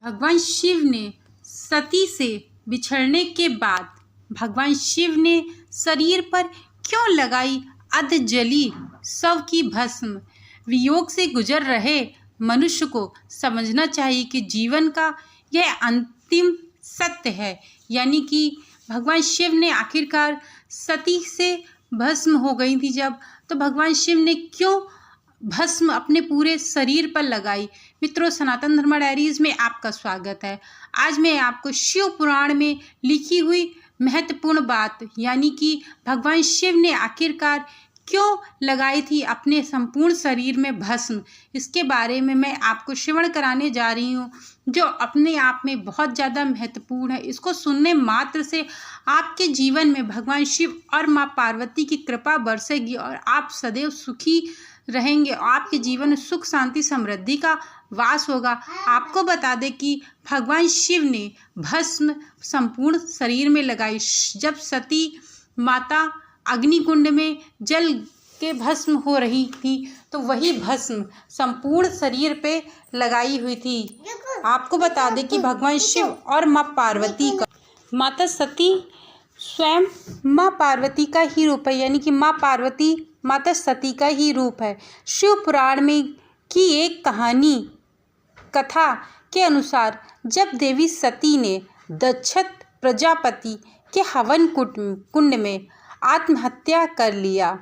भगवान शिव ने सती से बिछड़ने के बाद भगवान शिव ने शरीर पर क्यों लगाई अध जली शव की भस्म। वियोग से गुजर रहे मनुष्य को समझना चाहिए कि जीवन का यह अंतिम सत्य है, यानी कि भगवान शिव ने आखिरकार सती से भस्म हो गई थी जब, तो भगवान शिव ने क्यों भस्म अपने पूरे शरीर पर लगाई। मित्रों, सनातन धर्म डायरीज में आपका स्वागत है। आज मैं आपको शिव पुराण में लिखी हुई महत्वपूर्ण बात, यानी कि भगवान शिव ने आखिरकार क्यों लगाई थी अपने संपूर्ण शरीर में भस्म, इसके बारे में मैं आपको श्रवण कराने जा रही हूँ, जो अपने आप में बहुत ज़्यादा महत्वपूर्ण है। इसको सुनने मात्र से आपके जीवन में भगवान शिव और माँ पार्वती की कृपा बरसेगी और आप सदैव सुखी रहेंगे। आपके जीवन में सुख शांति समृद्धि का वास होगा। आपको बता दें कि भगवान शिव ने भस्म संपूर्ण शरीर में लगाई। जब सती माता अग्निकुंड में जल के भस्म हो रही थी, तो वही भस्म संपूर्ण शरीर पे लगाई हुई थी। आपको बता दें कि भगवान शिव और माँ पार्वती का, माता सती स्वयं माँ पार्वती का ही रूप है, यानी कि माँ पार्वती माता सती का ही रूप है। शिव पुराण में की एक कथा के अनुसार जब देवी सती ने दक्षत प्रजापति के हवन कुंड में आत्महत्या कर लिया,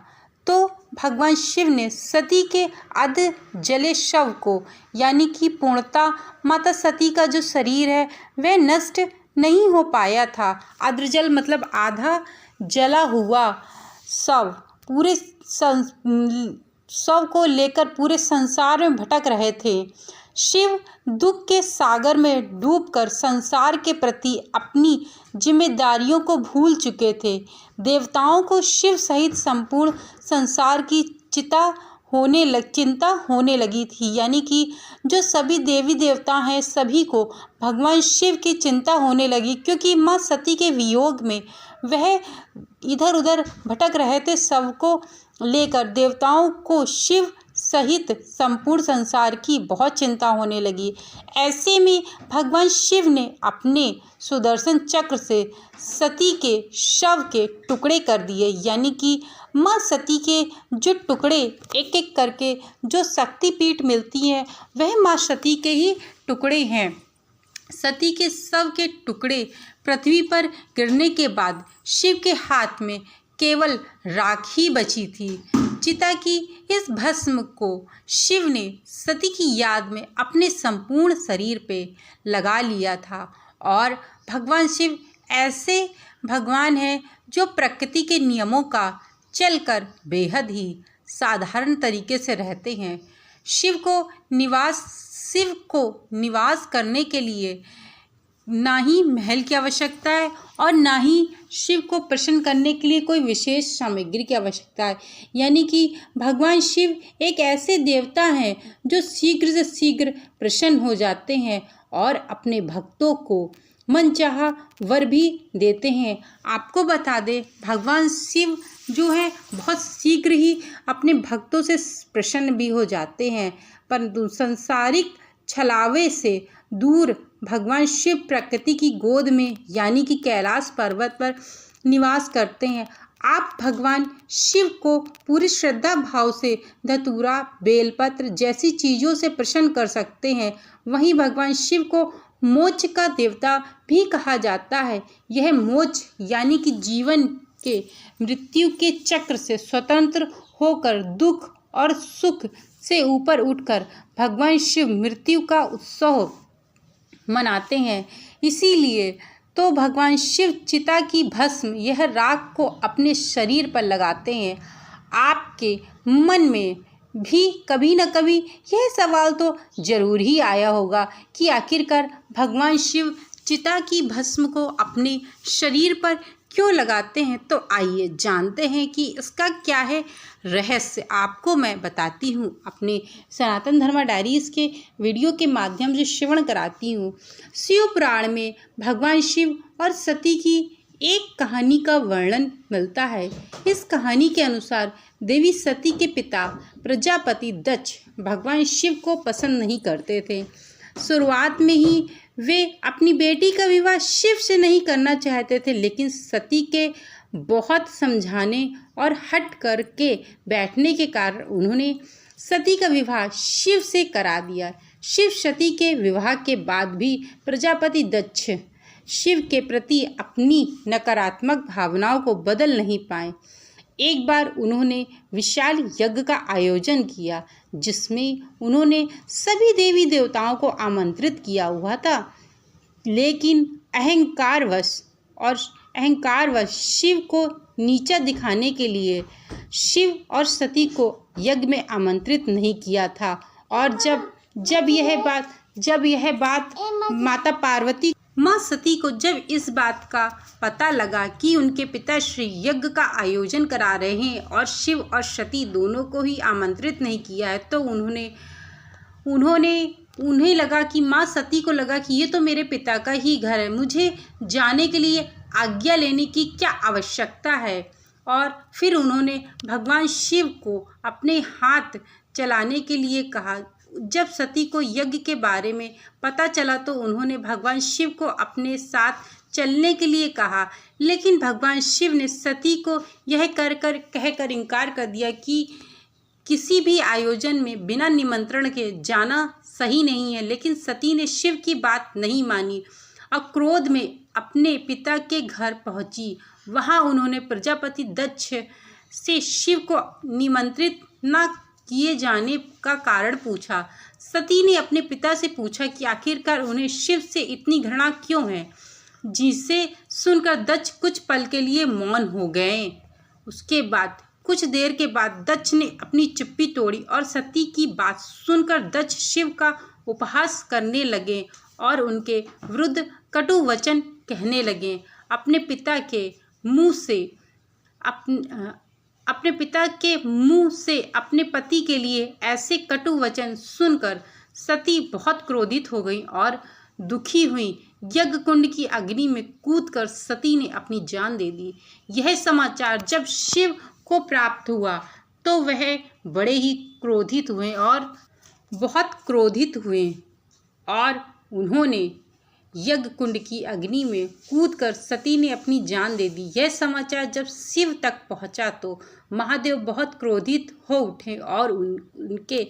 तो भगवान शिव ने सती के अध जले शव को, यानी कि पूर्णतः माता सती का जो शरीर है वह नष्ट नहीं हो पाया था। अधजल मतलब आधा जला हुआ शव, पूरे शव को लेकर पूरे संसार में भटक रहे थे। शिव दुख के सागर में डूबकर संसार के प्रति अपनी जिम्मेदारियों को भूल चुके थे। देवताओं को शिव सहित संपूर्ण संसार की चिंता होने लगी थी, यानी कि जो सभी देवी देवता हैं सभी को भगवान शिव की चिंता होने लगी, क्योंकि माँ सती के वियोग में वह इधर उधर भटक रहे थे। सबको लेकर देवताओं को शिव सहित संपूर्ण संसार की बहुत चिंता होने लगी। ऐसे में भगवान शिव ने अपने सुदर्शन चक्र से सती के शव के टुकड़े कर दिए, यानी कि माँ सती के जो टुकड़े एक एक करके जो शक्तिपीठ मिलती है वह माँ सती के ही टुकड़े हैं। सती के शव के टुकड़े पृथ्वी पर गिरने के बाद शिव के हाथ में केवल राख ही बची थी। चिता की इस भस्म को शिव ने सती की याद में अपने संपूर्ण शरीर पे लगा लिया था। और भगवान शिव ऐसे भगवान हैं जो प्रकृति के नियमों का चलकर बेहद ही साधारण तरीके से रहते हैं। शिव को निवास करने के लिए ना ही महल की आवश्यकता है और ना ही शिव को प्रसन्न करने के लिए कोई विशेष सामग्री की आवश्यकता है, यानी कि भगवान शिव एक ऐसे देवता हैं जो शीघ्र से शीघ्र प्रसन्न हो जाते हैं और अपने भक्तों को मनचाहा वर भी देते हैं। आपको बता दें, भगवान शिव जो है बहुत शीघ्र ही अपने भक्तों से प्रसन्न भी हो जाते हैं, परंतु सांसारिक छलावे से दूर भगवान शिव प्रकृति की गोद में, यानी कि कैलाश पर्वत पर निवास करते हैं। आप भगवान शिव को पूरी श्रद्धा भाव से धतूरा, बेलपत्र जैसी चीज़ों से प्रसन्न कर सकते हैं। वहीं भगवान शिव को मोक्ष का देवता भी कहा जाता है। यह मोक्ष यानी कि जीवन के मृत्यु के चक्र से स्वतंत्र होकर दुख और सुख से ऊपर उठकर भगवान शिव मृत्यु का उत्सव मनाते हैं। इसीलिए तो भगवान शिव चिता की भस्म, यह राख को अपने शरीर पर लगाते हैं। आपके मन में भी कभी न कभी यह सवाल तो जरूर ही आया होगा कि आखिरकार भगवान शिव चिता की भस्म को अपने शरीर पर क्यों लगाते हैं। तो आइए जानते हैं कि इसका क्या है रहस्य। आपको मैं बताती हूँ, अपने सनातन धर्म डायरीज के वीडियो के माध्यम से श्रवण कराती हूँ। शिव पुराण में भगवान शिव और सती की एक कहानी का वर्णन मिलता है। इस कहानी के अनुसार देवी सती के पिता प्रजापति दक्ष भगवान शिव को पसंद नहीं करते थे। शुरुआत में ही वे अपनी बेटी का विवाह शिव से नहीं करना चाहते थे, लेकिन सती के बहुत समझाने और हट करके बैठने के कारण उन्होंने सती का विवाह शिव से करा दिया। शिव सती के विवाह के बाद भी प्रजापति दक्ष शिव के प्रति अपनी नकारात्मक भावनाओं को बदल नहीं पाए। एक बार उन्होंने विशाल यज्ञ का आयोजन किया, जिसमें उन्होंने सभी देवी देवताओं को आमंत्रित किया हुआ था, लेकिन अहंकारवश शिव को नीचा दिखाने के लिए शिव और सती को यज्ञ में आमंत्रित नहीं किया था। और जब यह बात माता पार्वती माँ सती को जब इस बात का पता लगा कि उनके पिताश्री यज्ञ का आयोजन करा रहे हैं और शिव और सती दोनों को ही आमंत्रित नहीं किया है, तो उन्हें लगा कि माँ सती को लगा कि ये तो मेरे पिता का ही घर है, मुझे जाने के लिए आज्ञा लेने की क्या आवश्यकता है। और फिर उन्होंने भगवान शिव को अपने हाथ चलाने के लिए कहा। जब सती को यज्ञ के बारे में पता चला तो उन्होंने भगवान शिव को अपने साथ चलने के लिए कहा, लेकिन भगवान शिव ने सती को यह कहकर इनकार कर दिया कि किसी भी आयोजन में बिना निमंत्रण के जाना सही नहीं है। लेकिन सती ने शिव की बात नहीं मानी और क्रोध में अपने पिता के घर पहुंची। वहां उन्होंने प्रजापति दक्ष से शिव को निमंत्रित न किए जाने का कारण पूछा। सती ने अपने पिता से पूछा कि आखिरकार उन्हें शिव से इतनी घृणा क्यों है, जिसे सुनकर दक्ष कुछ पल के लिए मौन हो गए। उसके बाद कुछ देर के बाद दक्ष ने अपनी चुप्पी तोड़ी और सती की बात सुनकर दक्ष शिव का उपहास करने लगे और उनके विरुद्ध कटु वचन कहने लगे। अपने पिता के मुंह से अपने पति के लिए ऐसे कटु वचन सुनकर सती बहुत क्रोधित हो गई और दुखी हुई। यज्ञ कुंड की अग्नि में कूदकर सती ने अपनी जान दे दी। यह समाचार जब शिव को प्राप्त हुआ तो वह बड़े ही क्रोधित हुए और उन्होंने यज्ञ कुंड की अग्नि में कूदकर सती ने अपनी जान दे दी। यह समाचार जब शिव तक पहुंचा तो महादेव बहुत क्रोधित हो उठे और उनके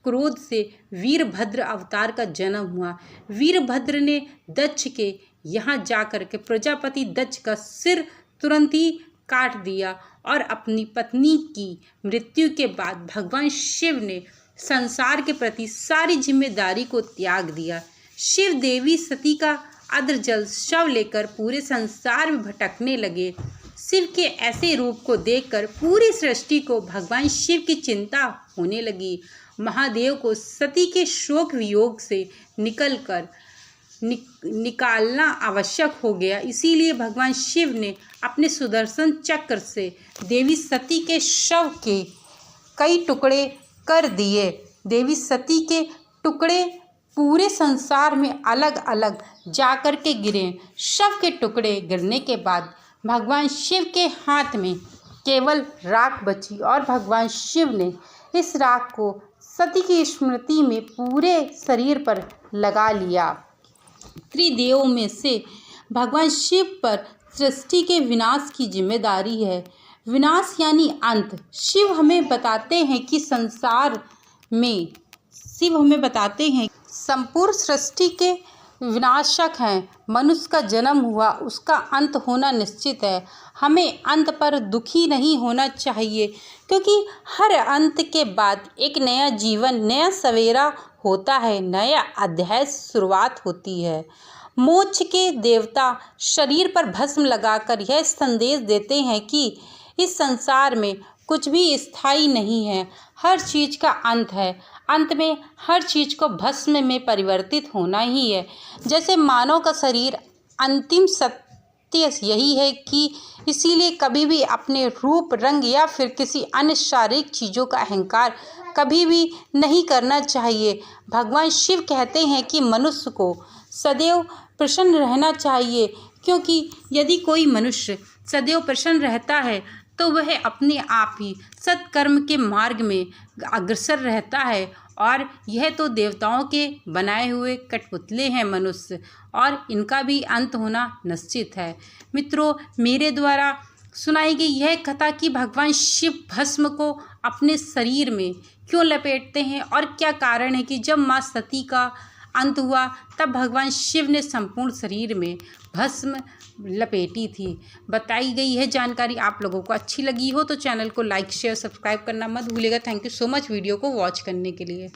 क्रोध से वीरभद्र अवतार का जन्म हुआ। वीरभद्र ने दक्ष के यहाँ जाकर के प्रजापति दक्ष का सिर तुरंत ही काट दिया और अपनी पत्नी की मृत्यु के बाद भगवान शिव ने संसार के प्रति सारी जिम्मेदारी को त्याग दिया। शिव देवी सती का अधजल शव लेकर पूरे संसार में भटकने लगे। शिव के ऐसे रूप को देखकर पूरी सृष्टि को भगवान शिव की चिंता होने लगी। महादेव को सती के शोक वियोग से निकालना आवश्यक हो गया। इसीलिए भगवान शिव ने अपने सुदर्शन चक्र से देवी सती के शव के कई टुकड़े कर दिए। देवी सती के टुकड़े पूरे संसार में अलग अलग जाकर के गिरे। शव के टुकड़े गिरने के बाद भगवान शिव के हाथ में केवल राख बची और भगवान शिव ने इस राख को सती की स्मृति में पूरे शरीर पर लगा लिया। त्रिदेवों में से भगवान शिव पर सृष्टि के विनाश की जिम्मेदारी है। विनाश यानी अंत। शिव हमें बताते हैं कि संपूर्ण सृष्टि के विनाशक हैं। मनुष्य का जन्म हुआ, उसका अंत होना निश्चित है। हमें अंत पर दुखी नहीं होना चाहिए, क्योंकि हर अंत के बाद एक नया जीवन, नया सवेरा होता है, नया अध्याय शुरुआत होती है। मोक्ष के देवता शरीर पर भस्म लगाकर यह संदेश देते हैं कि इस संसार में कुछ भी स्थायी नहीं है, हर चीज़ का अंत है। अंत में हर चीज़ को भस्म में परिवर्तित होना ही है। जैसे मानव का शरीर अंतिम सत्य यही है कि इसीलिए कभी भी अपने रूप, रंग या फिर किसी अन्य शारीरिक चीज़ों का अहंकार कभी भी नहीं करना चाहिए। भगवान शिव कहते हैं कि मनुष्य को सदैव प्रसन्न रहना चाहिए, क्योंकि यदि कोई मनुष्य सदैव प्रसन्न रहता है तो वह अपने आप ही सत्कर्म के मार्ग में अग्रसर रहता है और यह तो देवताओं के बनाए हुए कठपुतले हैं मनुष्य, और इनका भी अंत होना निश्चित है। मित्रों, मेरे द्वारा सुनाई गई यह कथा कि भगवान शिव भस्म को अपने शरीर में क्यों लपेटते हैं और क्या कारण है कि जब माँ सती का अंत हुआ तब भगवान शिव ने संपूर्ण शरीर में भस्म लपेटी थी। बताई गई यह जानकारी आप लोगों को अच्छी लगी हो तो चैनल को लाइक शेयर सब्सक्राइब करना मत भूलिएगा। Thank you so much video को वॉच करने के लिए।